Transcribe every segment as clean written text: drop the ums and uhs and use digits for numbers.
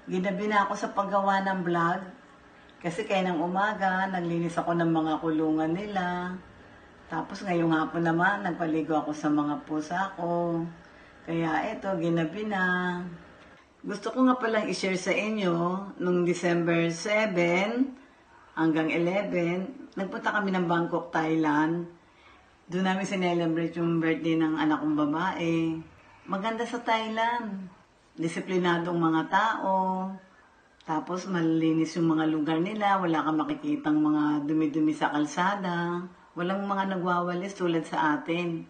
Ginabi na ako sa paggawa ng vlog. Kasi kaya ng umaga, naglinis ako ng mga kulungan nila. Tapos ngayong hapon naman, nagpaligo ako sa mga pusa ko. Kaya eto, ginabi na. Gusto ko nga palang i-share sa inyo, nung December 7 hanggang 11, nagpunta kami ng Bangkok, Thailand. Doon namin sinelebrate yung birthday ng anak kong babae. Maganda sa Thailand. Disiplinadong mga tao. Tapos malinis yung mga lugar nila. Wala kang makikitang mga dumi-dumi sa kalsada. Walang mga nagwawalis tulad sa atin.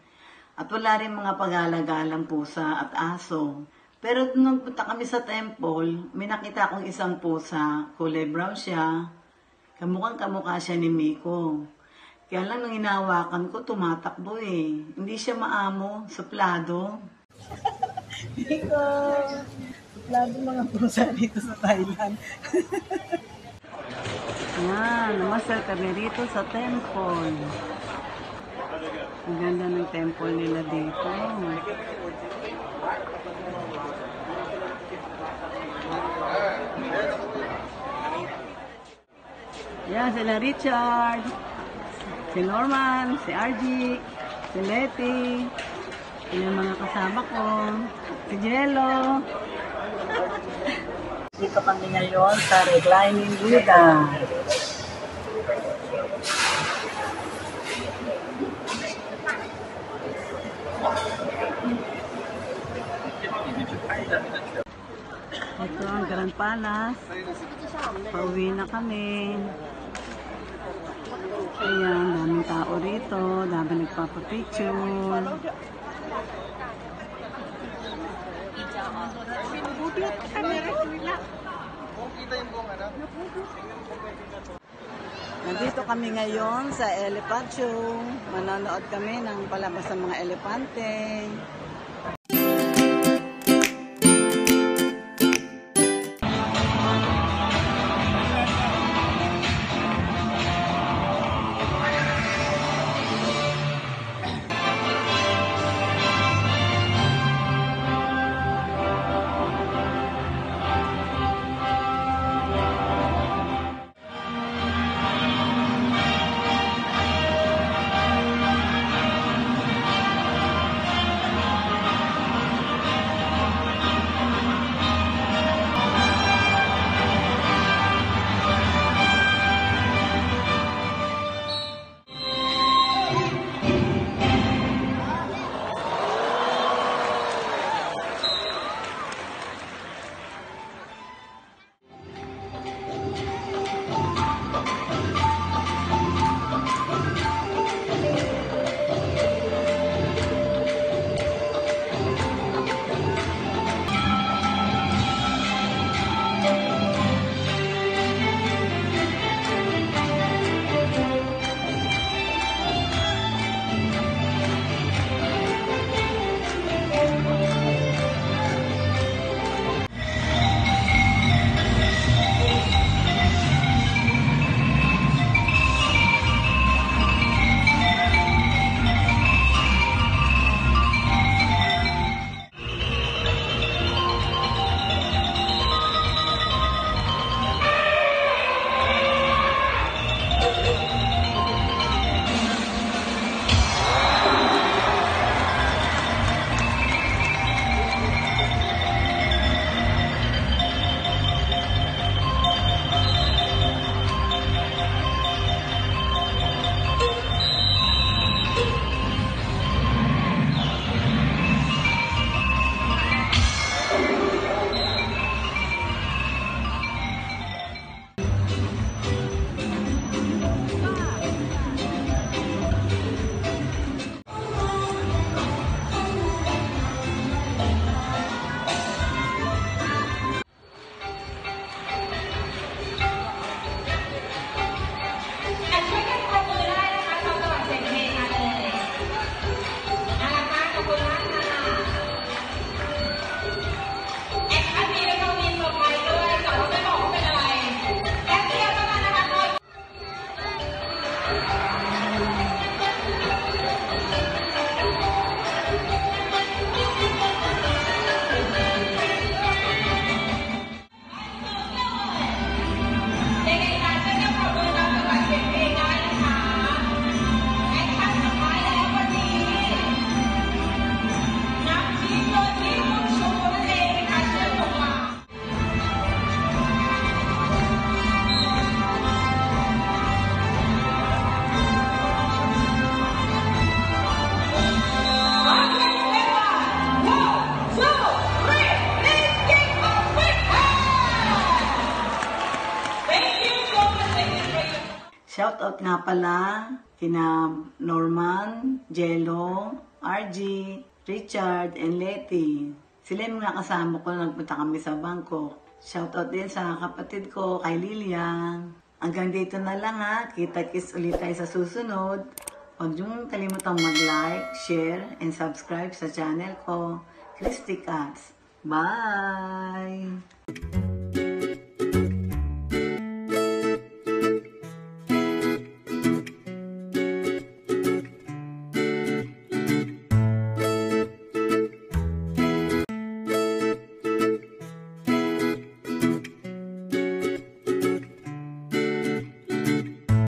At wala rin mga pag-alagalang pusa at aso. Pero nung punta kami sa temple, may nakita akong isang pusa. Kulay brown siya. Kamukhang-kamukha siya ni Miko. Kaya lang nung hinahawakan ko, tumatakbo eh. Hindi siya maamo, suplado. Miko! Suplado mga pusa dito sa Thailand. Yan, namasal kami rito sa temple. Ang ganda ng temple nila dito. Yan, sila Richard, si Norman, si RG, si Letty, yung mga kasama ko, si Jello. Dito kami ngayon sa Reclining Buddha. Ito ang Grand Palace. Pauwi na kami. Ayan, daming tao rito. Daming nagpapapicture. Nandito kami ngayon sa Elephant Show. Manonood kami ng palabas ng mga elepante. Shoutout nga pala kina Norman, Jello, RG, Richard, and Letty. Sila yung mga kasama ko na nagpunta kami sa Bangkok. Shoutout din sa kapatid ko, kay Lilia. Hanggang dito na lang ha. Kita-kits ulit tayo sa susunod. Huwag niyong kalimutang mag-like, share, and subscribe sa channel ko, Christy Cats. Bye!